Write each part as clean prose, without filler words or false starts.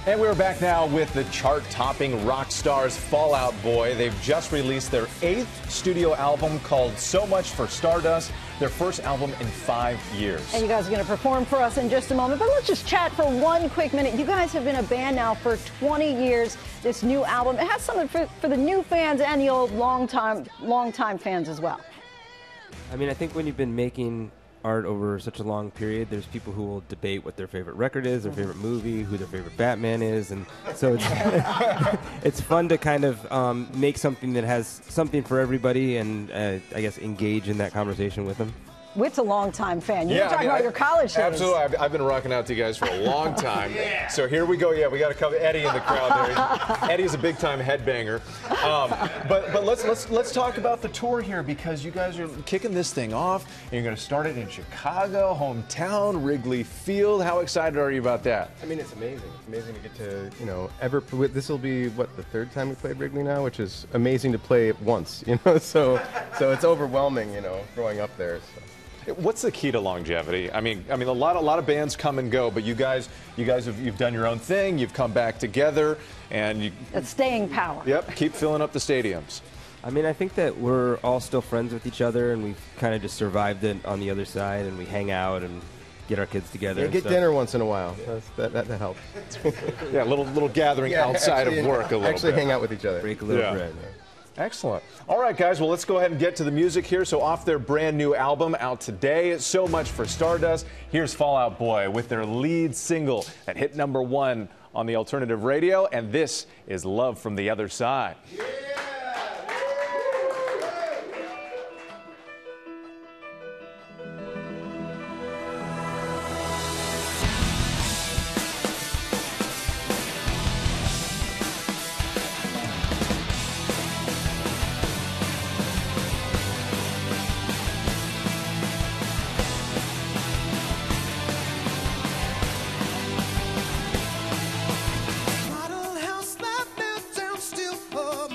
And we're back now with the chart-topping rock stars Fall Out Boy. They've just released their 8th studio album called So Much for Stardust, their first album in 5 years. And you guys are going to perform for us in just a moment, but let's just chat for one quick minute. You guys have been a band now for 20 years. This new album, it has something for the new fans and the old long-time fans as well. I mean, I think when you've been making art over such a long period, there's people who will debate what their favorite record is, their favorite movie, who their favorite Batman is, and so it's, it's fun to kind of make something that has something for everybody and I guess engage in that conversation with them. Whit's a long-time fan. You were talking about your college days. Absolutely. I've been rocking out to you guys for a long time. So here we go. Yeah, we got a couple. Eddie in the crowd there. Eddie's a big-time headbanger. But let's talk about the tour here, because you guys are kicking this thing off, and you're going to start it in Chicago, hometown, Wrigley Field. How excited are you about that? I mean, it's amazing. It's amazing to get to, you know, this will be, what, the 3rd time we played Wrigley now, which is amazing to play it once, you know, so it's overwhelming, you know, growing up there. So. What's the key to longevity? I mean, a lot of bands come and go, but you've done your own thing. You've come back together, and That's staying power. Yep, keep filling up the stadiums. I mean, I think that we're all still friends with each other, and we've kind of just survived it on the other side, and we hang out and get our kids together. Yeah, and get stuff. dinner once in a while. That helps. Yeah, a little gathering outside of work a little actually bit. hang out with each other. Break a little bread. Excellent. All right, guys, well, let's go ahead and get to the music here. So off their brand new album out today, So Much for Stardust, here's Fall Out Boy with their lead single that hit #1 on the alternative radio, and this is Love from the Other Side. Model house life built down still for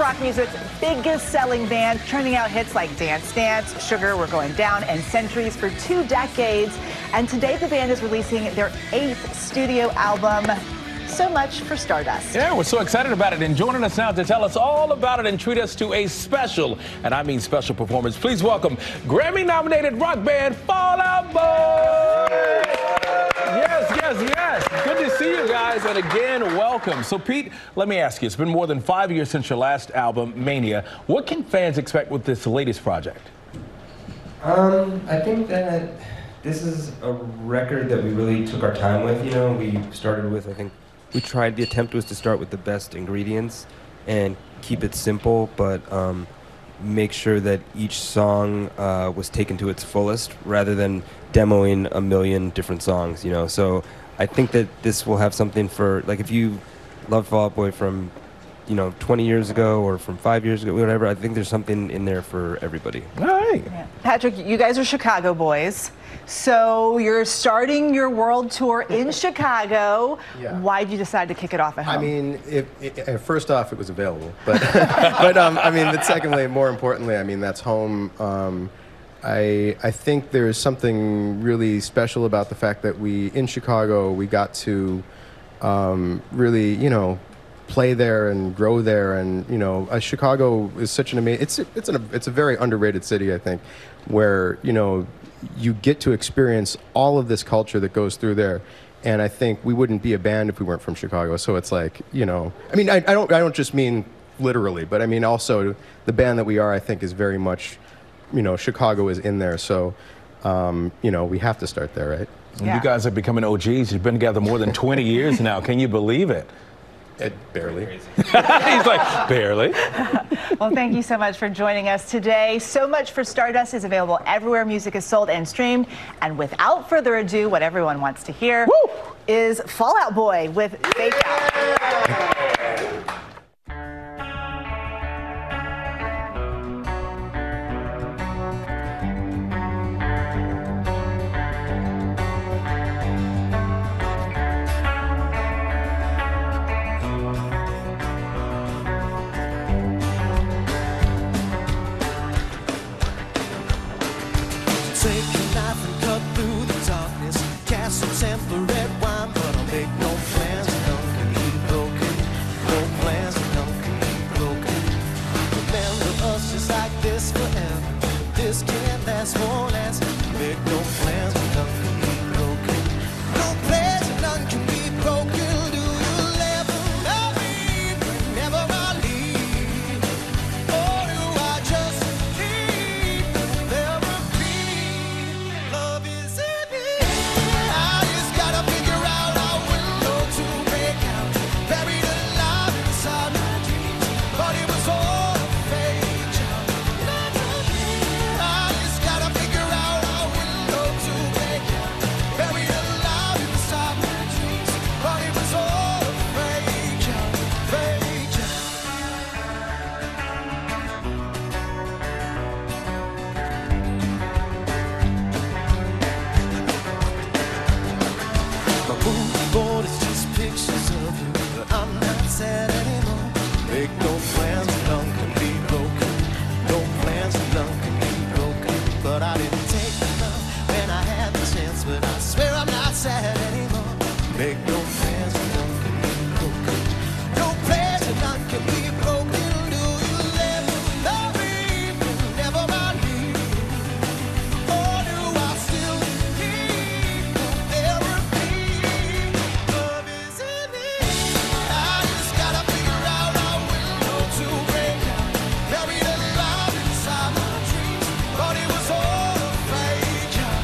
rock music's biggest selling band, churning out hits like Dance Dance, Sugar, We're Going Down, and Centuries for 2 decades. And today the band is releasing their 8th studio album. So much for Stardust. Yeah, we're so excited about it. And joining us now to tell us all about it and treat us to a special, and I mean special performance, please welcome Grammy-nominated rock band Fall Out Boy. Yes. Good to see you guys, and again, welcome. So, Pete, let me ask you, it's been more than 5 years since your last album, Mania. What can fans expect with this latest project? I think that this is a record that we really took our time with. You know, we started with, the attempt was to start with the best ingredients and keep it simple, but make sure that each song was taken to its fullest rather than demoing a million different songs, you know. So I think that this will have something for, like, if you love Fall Out Boy from, 20 years ago or from 5 years ago, whatever, I think there's something in there for everybody. All right. Yeah. Patrick, you guys are Chicago boys. So you're starting your world tour in Chicago. Yeah. Why did you decide to kick it off at home? I mean, first off, it was available. But, but secondly, more importantly, that's home. I think there's something really special about the fact that in Chicago, we got to really, play there and grow there, and Chicago is such an amazing. It's a very underrated city, I think, where you get to experience all of this culture that goes through there, and I think we wouldn't be a band if we weren't from Chicago. So it's like I don't just mean literally, but I mean also the band that we are, I think, is very much Chicago is in there. So we have to start there, right? Yeah. You guys are becoming OGs. You've been together more than 20 years now. Can you believe it? Barely. He's like, barely. Well, thank you so much for joining us today. So Much for Stardust is available everywhere music is sold and streamed. And without further ado, what everyone wants to hear is Fall Out Boy with Fake Out. Take a knife and cut through the darkness. Cast some sample red wine, but I'll make no plans. None can be broken. No plans, none can be broken. Remember us just like this forever. This can't last, won't last. Make no plans, none can be broken. No plans, none can be broken. Do you ever love me whenever I leave? Or do I just leave therapy? Love is in me. I just gotta figure out a window to break out. Buried alive inside my dreams, but it was all a fake job. I just gotta figure out a window to break out. Buried alive inside my dreams, but it was all a fake job. Fake job. My mood board is just pictures of you, but I'm not sad anymore. Make no plans, none can be broken. No plans, none can be broken. But I didn't take the love when I had the chance, but I swear I'm not sad anymore. Make no plans, none can be broken. No plans, none can be broken. Do you ever love me whenever I leave? Or do I still need therapy? Love is in me. I just gotta figure out a window to break out. Buried alive inside my dreams, but it was all a fake job.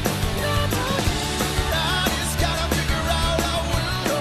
I just gotta figure out a window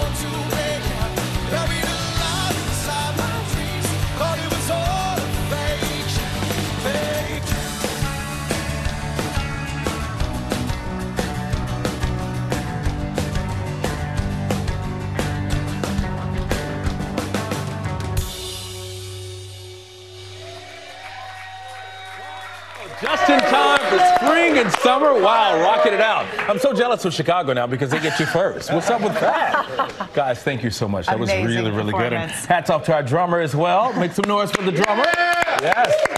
the spring and summer. Wow, rocking it out. I'm so jealous of Chicago now because they get you first. What's up with that? Guys, thank you so much. That was Amazing really, really good. And performance. hats off to our drummer as well. Make some noise for the drummer. Yes.